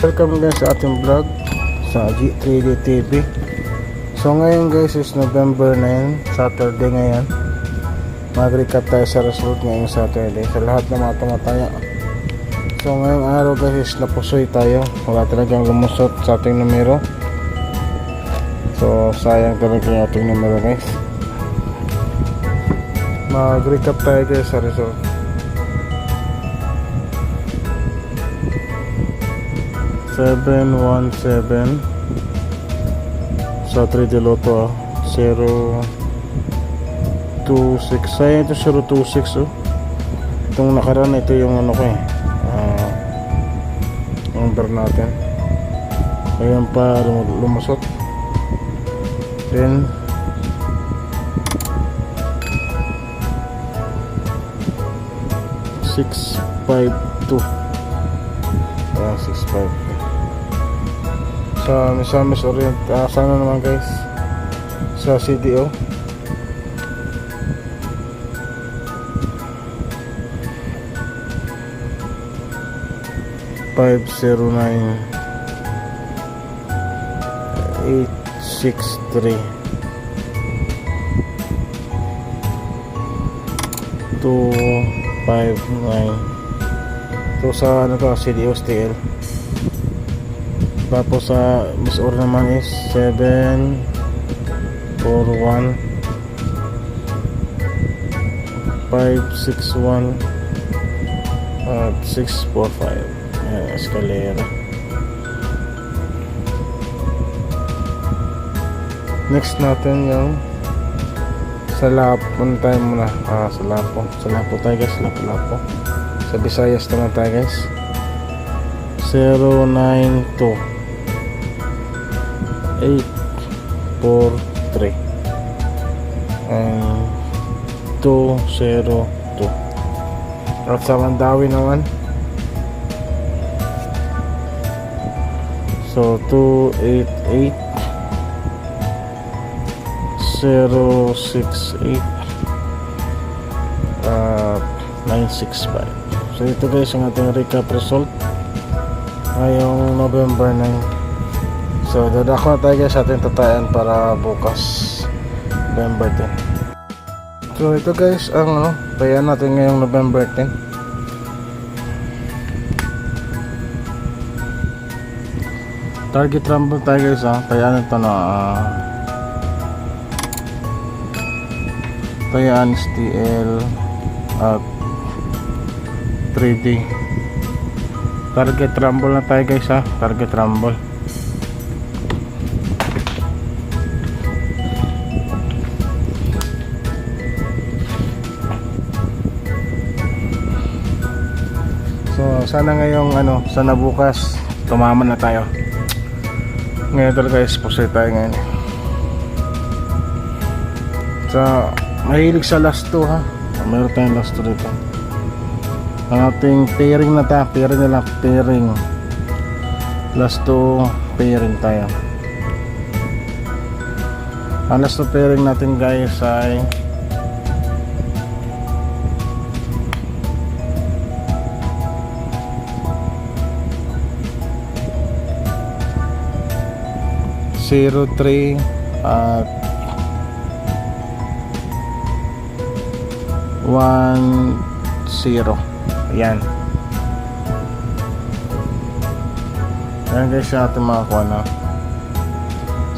Welcome guys sa ating vlog sa G3D TV. So ngayon guys is November 9, Saturday ngayon. Mag-recap tayo sa result ngayong Saturday sa lahat ng mga tumataya. So ngayong araw guys is napusoy tayo. Wala talagang lumusot sa ating numero. So sayang talaga yung ating numero guys. Mag-recap tayo guys sa result. Seven, 1, 7 sa 3D Lotto 0, 2, 6. Sayang ito 0, 2, 6 oh. Itong nakaraan ito yung ano ko number natin. Ayan pa lumusot. Then 6, 5, 2. Ayan 6, 5. Sa Misamis Orient, sana naman guys sa CDO $509,863 259. So sa ano to, CDO STL. Tapos sa Miss Or naman is 741 561 at 645. Ayan, escalera. Next natin yung sa Lapo. Punta tayo muna sa Lapo. Sa Lapo tayo guys. Lapo. Sa Visayas naman tayo guys. 092 843 and 202. At sa Mandawi naman, so 288 068 965. So ito guys ang ating recap result ngayong November 9. So dadako na tayo guys sa ating tatayan para bukas November 10. So ito guys ang tayan natin ngayong November 10. Target rumble tayo guys tayan ito na tayan STL at 3D. Target rumble na tayo guys target rumble. So sana ngayong sana bukas tumaman na tayo. Ngayon talaga guys, pusoy tayo ngayon. So mahilig sa last 2 mayroon tayong last 2 dito. Ang ating pairing na tayo, pairing last 2 pairing tayo. Ang last 2 pairing natin guys ay 03 at 10. Ayan. Ayan guys yung ating mga kuha na.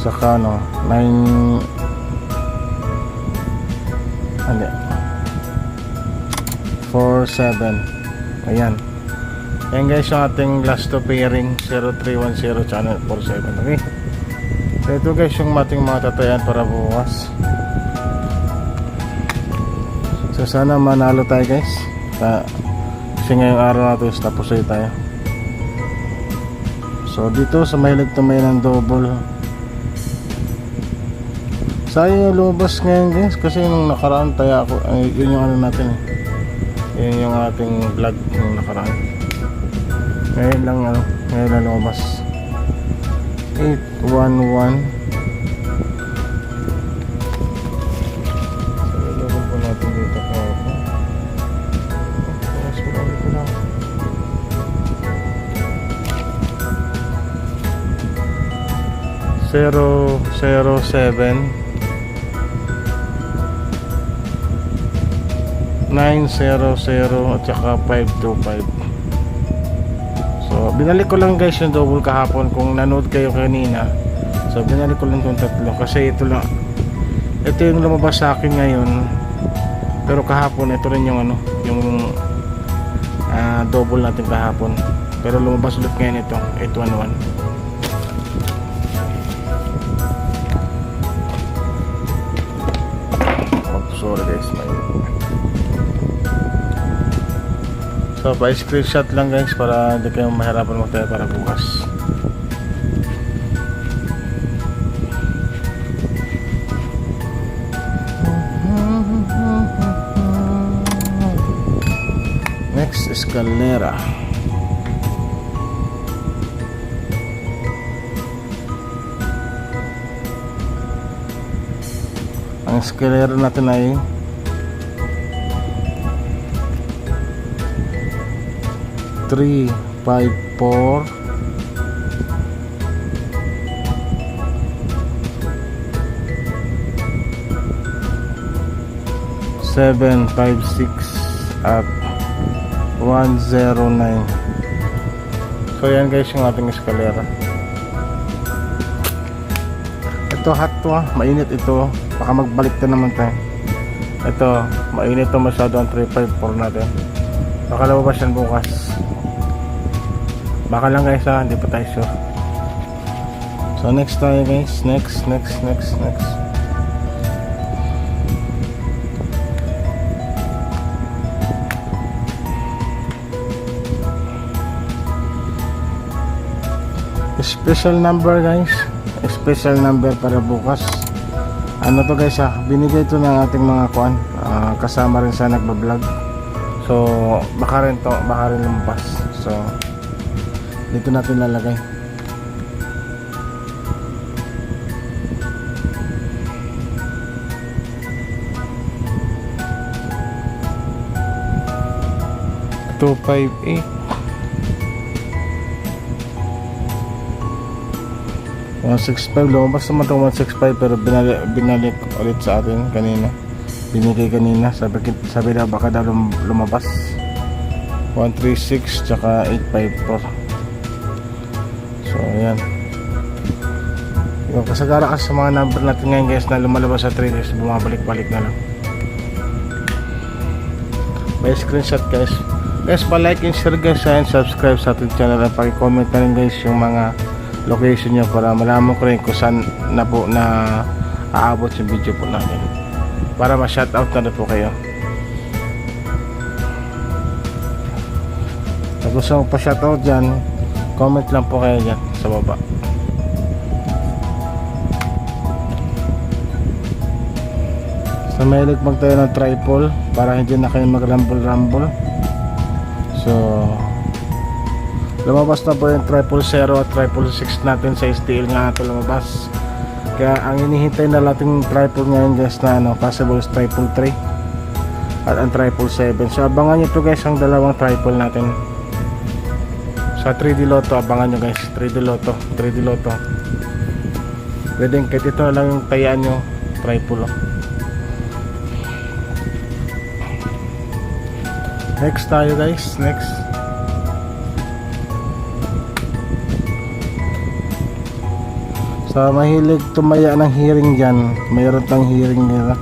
Saka 9 47. Ayan. Ayan guys yung ating last 2 pairing 0310 channel 47. Okay. So ito guys yung ating mga tatayan para bukas. So sana manalo tayo guys. Kasi ngayong araw natin tapos tayo. So dito sa mahilig tumayo ng double. Sayang yung lumabas ngayon guys. Kasi nung nakaraan tayo ako. Yun yung natin Yun yung ating vlog nung nakaraan. Ngayon lang lumabas. 811. So ilagay po natin dito 007 900 at saka 525. So binalik ko lang guys yung double kahapon kung nanood kayo kanina. So binalik ko lang itong tatlo kasi ito yung lumabas sa akin ngayon, pero kahapon ito rin yung yung double natin kahapon, pero lumabas ulit ngayon ito 811. Sorry guys, so pa-screenshot lang guys para hindi kayo mahirapan magtayo para bukas. Next, escalera. Ang escalera natin ay 354 756 at 109. So yan guys yung ating escalera. Ito hot to mainit ito, baka magbalik na naman tayo. Ito mainit to masyado ang 354 natin, baka lumabas yan bukas, baka lang guys hindi pa tayo sure. So next tayo guys, next. Special number guys, special number para bukas. Ano to guys binigay to ng ating mga kasama rin sa nagbablog. So baka rin lumabas. So dito natin lalagay. Two 5 165, lumabas naman itong 165 pero binalik ulit sa atin kanina, binigay kanina, sabi na baka daw lumabas 136 tsaka 854. So ayan yung kasagara kasi sa mga number natin ngayon guys na lumalabas sa 3 days, bumabalik-balik na lang. May screenshot guys, pa like and share guys and subscribe sa ating channel at paki-comment na rin guys yung mga location nyo para malaman ko rin kung saan na po na aabot yung video po natin, para ma-shoutout na rin po kayo. Kung gusto mo pa shoutout dyan, comment lang po kayo dyan sa baba. So mahilig magtayo ng tripod para hindi na kayo mag-rumble. So lumabas na po yung 000 at 666 natin sa STL nga ito lumabas. Kaya ang hinihintay na nating tripod ngayon guys na possible is 333 at ang 777. So abangan nyo to guys ang dalawang tripod natin sa 3D Lotto. Abangan nyo guys 3D Lotto. Pwedeng kahit ito na lang yung tayaan nyo tripod. Next tayo guys, next. Sa mahilig tumaya ng hearing dyan, mayroon tang hearing nila.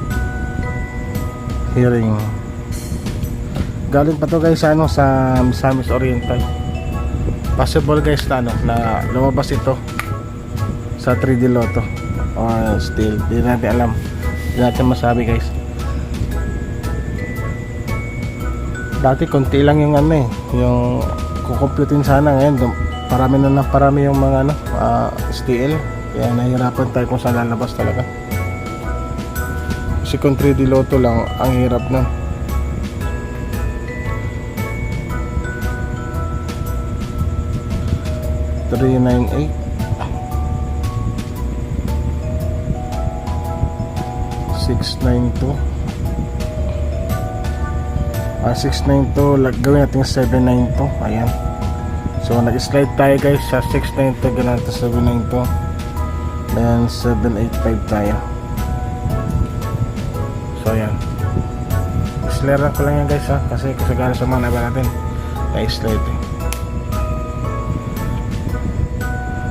Hearing galing pa to guys sa Misamis Oriental. Possible guys na lumabas ito sa 3D Lotto or still hindi natin alam, hindi natin masabi guys. Dati konti lang yung yung kukumputin sana, ngayon parami yung mga STL. Kaya nahihirapan tayo kung saan lalabas talaga. Kasi kung 3D Lotto lang, ang hirap na. $398 692 692, gawin natin 792. Ayan. So nag-slide tayo guys sa 692, gawin natin 792. Then 785 tayo. So yan, slare ko lang yan guys ha, kasi kasagana sa mga naba natin na-slide eh.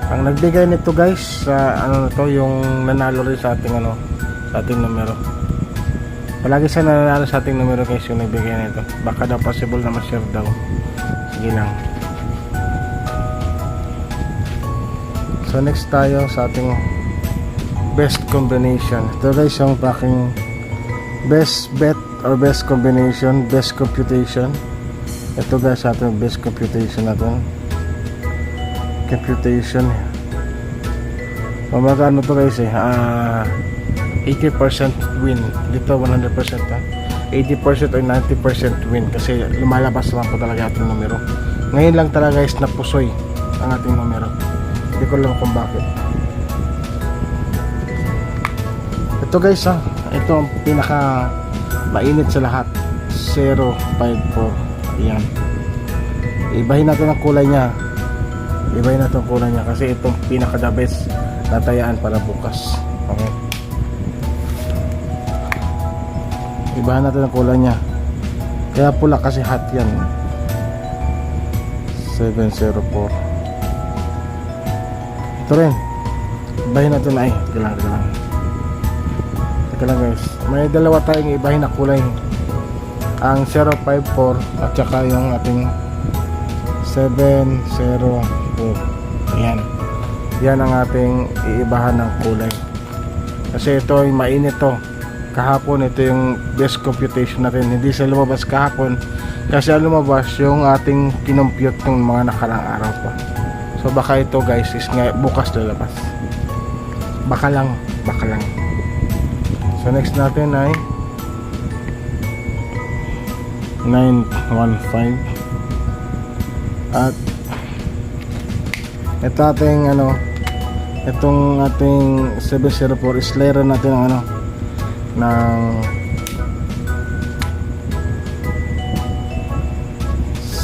Ang nagbigay nito guys sa ano na to, yung nanalo rin sa ating ano, sa ating numero. Palagi sa nanalo sa ating numero guys yung nagbigay nito. Baka daw possible na ma-share daw. Sige lang. So next tayo sa ating best combination. Ito guys yung aking best bet or best combination, best computation. Ito guys sa ating best computation natin. Computation. Magkano to guys eh? 80% win. Dito 100% ha. 80% or 90% win kasi lumalabas naman po talaga ating numero. Ngayon lang talaga guys napusoy ang ating numero. Hindi ko alam kung bakit. Ito guys ha, ito ang pinaka mainit sa lahat. 054. Ayan. Ibahin natin ang kulay niya. Ibahin natin ang kulay niya kasi itong pinaka the best na tayaan para bukas. Okay. Ibahin natin ang kulay niya. Kaya pula kasi hot yan. 704. Ito rin. Ibahin natin na teka lang. Teka lang guys. May dalawa tayong ibahin na kulay. Ang 054 at saka yung ating 704. Yan. Yan ang ating iibahan ng kulay. Kasi ito ay mainit to. Kahapon ito yung best computation natin. Hindi sa lumabas kahapon. Kasi ang lumabas yung ating kinompute ng mga nakarang araw pa. So baka ito guys is bukas lalabas. Baka lang. So next natin ay 915. At ito ating ano, itong ating 704 is layer natin ng ano, ng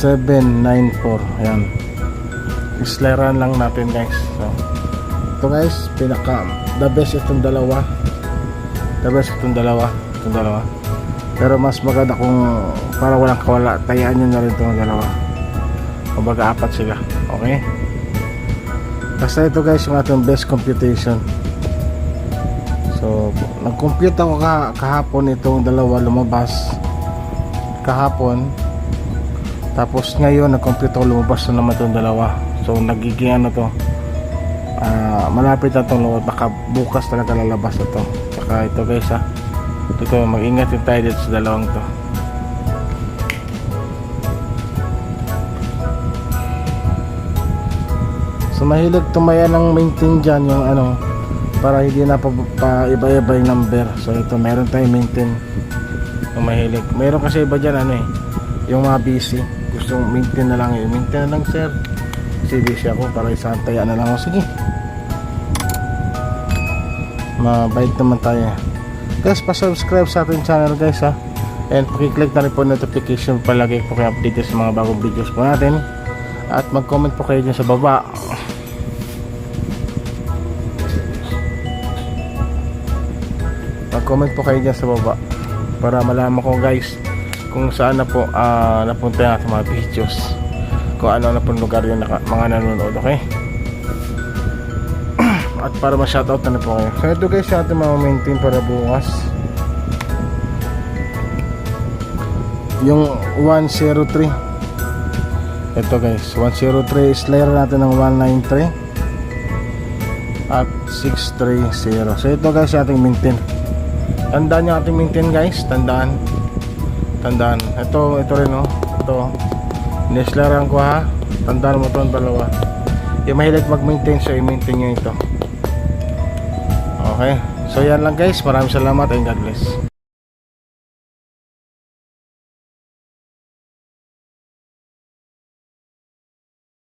794. Ayan, islaran lang natin guys. So ito guys, pinaka the best itong dalawa, pero mas maganda kung para walang kawala, tayaan nyo na rin itong dalawa. Kumbaga apat sila. Okay, basta ito guys yung ating best computation. So nag-compute ako kahapon, itong dalawa lumabas kahapon. Tapos ngayon nag-compute ako, lumabas na naman itong dalawa. So nagiging ano to, malapit na itong lumabas. Baka bukas talaga lalabas na to. Saka ito guys ha, ito mag-ingat din tayo dito sa dalawang to. So mahilig tumaya ng maintain dyan yung ano, para hindi na pa iba-iba yung number. So ito meron tayong maintain yung mahilig. Meron kasi iba dyan ano eh, yung mga busy gustong maintain na lang yun. Maintain na lang sir, kasi busy ako, para isang taya na lang ako. Sige, mabait naman tayo guys. Pa-subscribe sa ating channel guys ha, and pakiclick na rin po notification, palagi po kayo update sa mga bagong videos po natin. At mag-comment po kayo dyan sa baba. Mag-comment po kayo dyan sa baba para malaman ko guys kung saan na po napunta natin mga videos, kung ano na pong lugar yung mga nanonood. Okay. At para ma-shoutout na po kayo. So ito guys yung ating mga maintain para bukas. Yung 103. Ito guys, 103 is layer natin ng 193 at 630. So ito guys yung ating maintain. Tandaan yung ating maintain guys. Tandaan. Ito rin oh. Ito. Nislaran ko ha. Tandaan mo itong dalawa. Yung mahilig mag-maintain, so i-maintain nyo ito. Okay. So yan lang guys. Maraming salamat and God bless.